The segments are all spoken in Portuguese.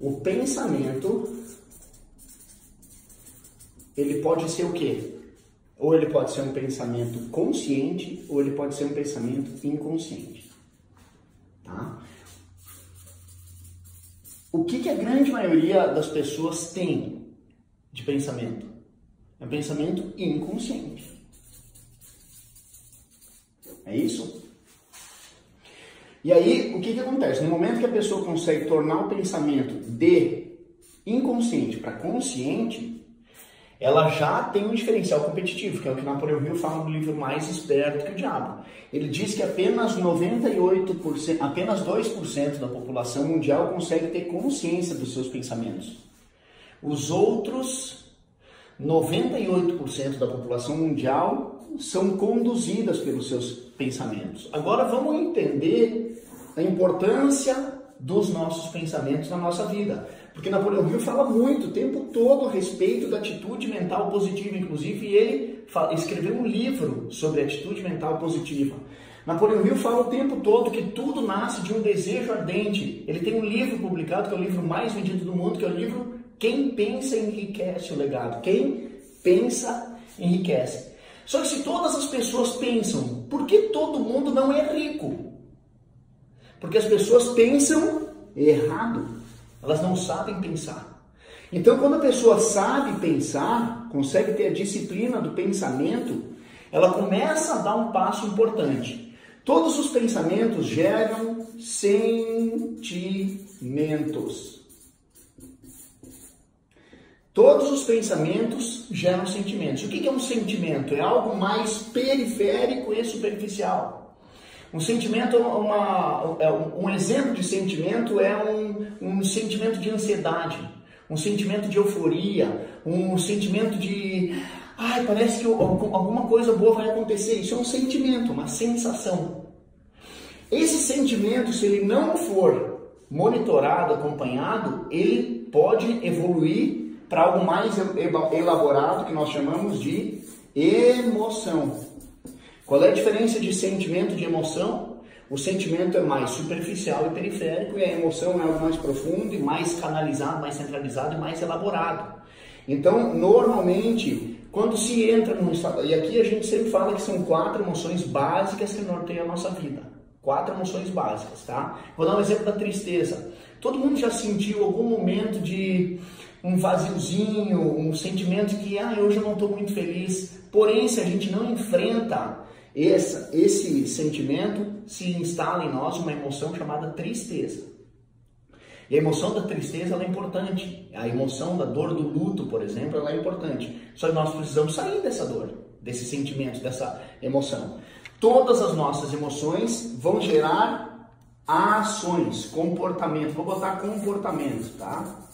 o pensamento, ele pode ser o quê? Ou ele pode ser um pensamento consciente, ou ele pode ser um pensamento inconsciente. Tá? O que a grande maioria das pessoas tem de pensamento? É um pensamento inconsciente. É isso? E aí, o que acontece? No momento que a pessoa consegue tornar o pensamento de inconsciente para consciente, ela já tem um diferencial competitivo, que é o que Napoleão Hill fala no livro Mais Esperto que o Diabo. Ele diz que apenas 98%, apenas 2% da população mundial consegue ter consciência dos seus pensamentos. Os outros 98% da população mundial são conduzidas pelos seus pensamentos. Agora vamos entender a importância dos nossos pensamentos na nossa vida. Porque Napoleão Hill fala muito, o tempo todo, a respeito da atitude mental positiva, inclusive, e ele escreveu um livro sobre atitude mental positiva. Napoleão Hill fala o tempo todo que tudo nasce de um desejo ardente. Ele tem um livro publicado, que é o livro mais vendido do mundo, que é o livro Quem Pensa Enriquece o Legado. Quem pensa, enriquece. Só que se todas as pessoas pensam, por que todo mundo não é rico? Porque as pessoas pensam errado. Elas não sabem pensar. Então, quando a pessoa sabe pensar, consegue ter a disciplina do pensamento, ela começa a dar um passo importante. Todos os pensamentos geram sentimentos. Todos os pensamentos geram sentimentos. O que é um sentimento? É algo mais periférico e superficial. Um sentimento, um exemplo de sentimento é um sentimento de ansiedade, um sentimento de euforia, um sentimento de, parece que alguma coisa boa vai acontecer. Isso é um sentimento, uma sensação. Esse sentimento, se ele não for monitorado, acompanhado, ele pode evoluir para algo mais elaborado, que nós chamamos de emoção. Qual é a diferença de sentimento e de emoção? O sentimento é mais superficial e periférico, e a emoção é algo mais profundo e mais canalizado, mais centralizado e mais elaborado. Então, normalmente, quando se entra num estado... E aqui a gente sempre fala que são 4 emoções básicas que norteiam a nossa vida. 4 emoções básicas, tá? Vou dar um exemplo da tristeza. Todo mundo já sentiu algum momento de um vaziozinho, um sentimento que, hoje eu não estou muito feliz. Porém, se a gente não enfrenta esse sentimento, se instala em nós uma emoção chamada tristeza. E a emoção da tristeza ela é importante. A emoção da dor do luto, por exemplo, ela é importante. Só que nós precisamos sair dessa dor, desse sentimento, dessa emoção. Todas as nossas emoções vão gerar ações, comportamento. Vou botar comportamento, tá?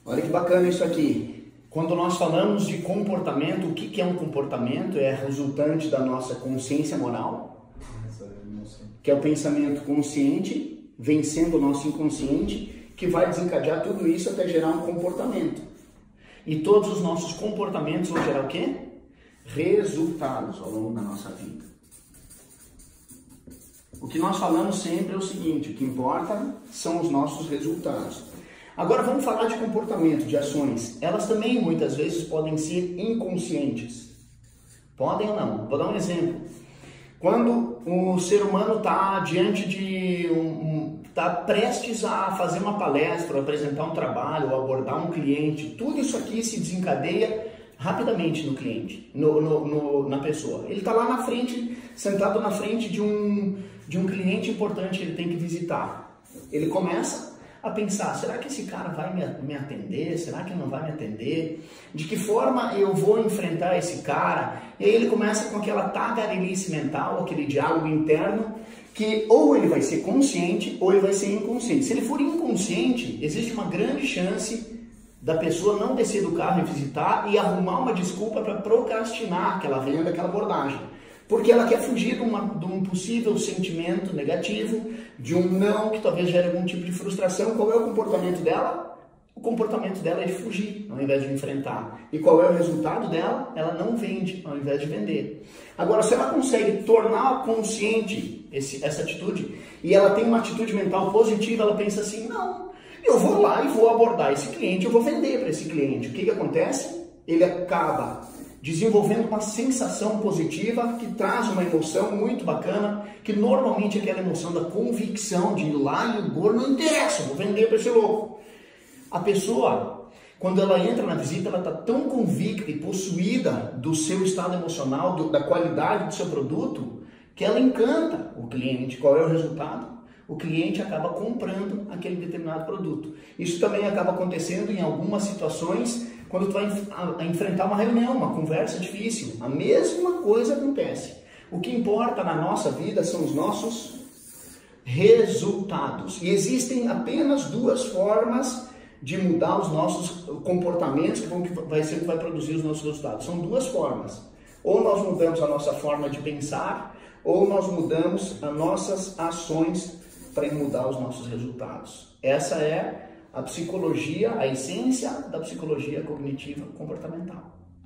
Olha que bacana isso aqui. Quando nós falamos de comportamento, o que é um comportamento? É resultante da nossa consciência moral, que é o pensamento consciente, vencendo o nosso inconsciente, que vai desencadear tudo isso até gerar um comportamento. E todos os nossos comportamentos vão gerar o quê? Resultados ao longo da nossa vida. O que nós falamos sempre é o seguinte, o que importa são os nossos resultados. Agora vamos falar de comportamento, de ações. Elas também muitas vezes podem ser inconscientes. Podem ou não? Vou dar um exemplo. Quando o ser humano está diante de está prestes a fazer uma palestra, ou apresentar um trabalho, ou abordar um cliente, tudo isso aqui se desencadeia rapidamente no cliente, na pessoa. Ele está lá na frente, sentado na frente de um cliente importante que ele tem que visitar. Ele começa a pensar, será que esse cara vai me atender? Será que não vai me atender? De que forma eu vou enfrentar esse cara? E aí ele começa com aquela tagarelice mental, aquele diálogo interno, que ou ele vai ser consciente ou ele vai ser inconsciente. Se ele for inconsciente, existe uma grande chance da pessoa não descer do carro e visitar e arrumar uma desculpa para procrastinar que ela venha daquela abordagem. Porque ela quer fugir de um possível sentimento negativo, de um não que talvez gere algum tipo de frustração. Qual é o comportamento dela? o comportamento dela é de fugir, ao invés de enfrentar. E qual é o resultado dela? Ela não vende, ao invés de vender. Agora, se ela consegue tornar consciente essa atitude, e ela tem uma atitude mental positiva, ela pensa assim, não, eu vou lá e vou abordar esse cliente, eu vou vender para esse cliente. O que acontece? Ele acaba desenvolvendo uma sensação positiva que traz uma emoção muito bacana, que normalmente é aquela emoção da convicção de ir lá e o gordo não interessa, eu vou vender para esse louco. A pessoa, quando ela entra na visita, ela está tão convicta e possuída do seu estado emocional, da qualidade do seu produto, que ela encanta o cliente. Qual é o resultado? O cliente acaba comprando aquele determinado produto. Isso também acaba acontecendo em algumas situações, quando tu vai enfrentar uma reunião, uma conversa difícil. A mesma coisa acontece. O que importa na nossa vida são os nossos resultados. E existem apenas duas formas de mudar os nossos comportamentos, que vai ser o que vai produzir os nossos resultados. São duas formas. Ou nós mudamos a nossa forma de pensar, ou nós mudamos as nossas ações para mudar os nossos resultados. Essa é a psicologia, a essência da psicologia cognitiva comportamental.